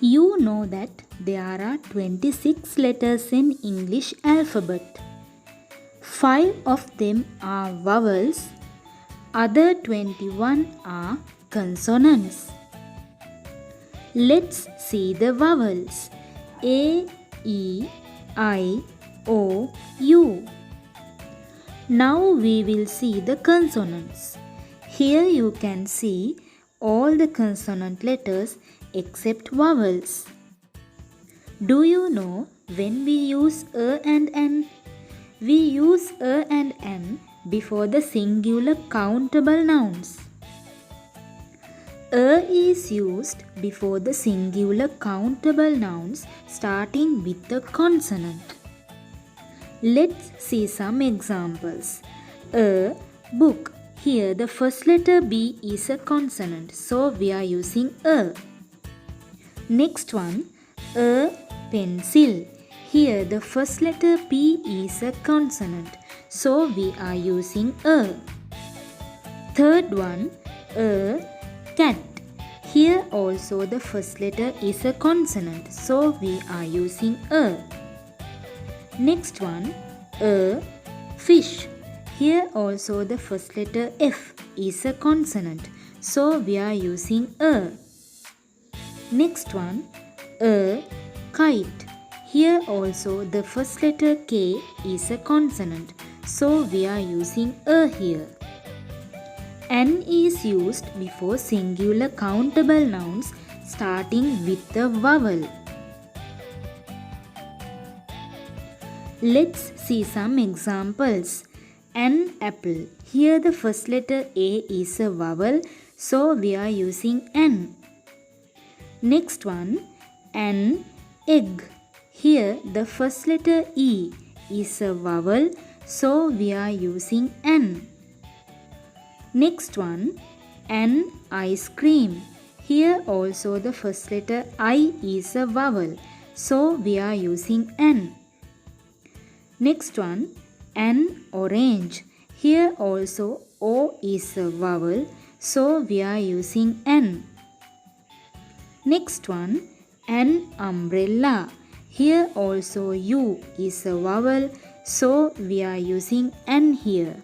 You know that there are 26 letters in English alphabet. 5 of them are vowels, other 21 are consonants. Let's see the vowels. A, E, I, O, U. Now we will see the consonants. Here you can see all the consonant letters except vowels. Do you know when we use a and n? We use a and n before the singular countable nouns. A is used before the singular countable nouns starting with the consonant. Let's see some examples. A book. Here the first letter B is a consonant, so we are using a. Next one, a pencil. Here the first letter P is a consonant, so we are using a. Third one, a cat. Here also the first letter is a consonant, so we are using a. Next one, a fish. Here also the first letter F is a consonant, so we are using a. Next one, a kite. Here also the first letter K is a consonant, so we are using a here. N is used before singular countable nouns starting with the vowel. Let's see some examples. An apple. Here the first letter A is a vowel, so we are using N. Next one, an egg. Here the first letter E is a vowel, so we are using N. Next one, an ice cream. Here also the first letter I is a vowel, so we are using N. Next one, an orange. Here also O is a vowel, so we are using N. Next one, an umbrella. Here also U is a vowel, so we are using N here.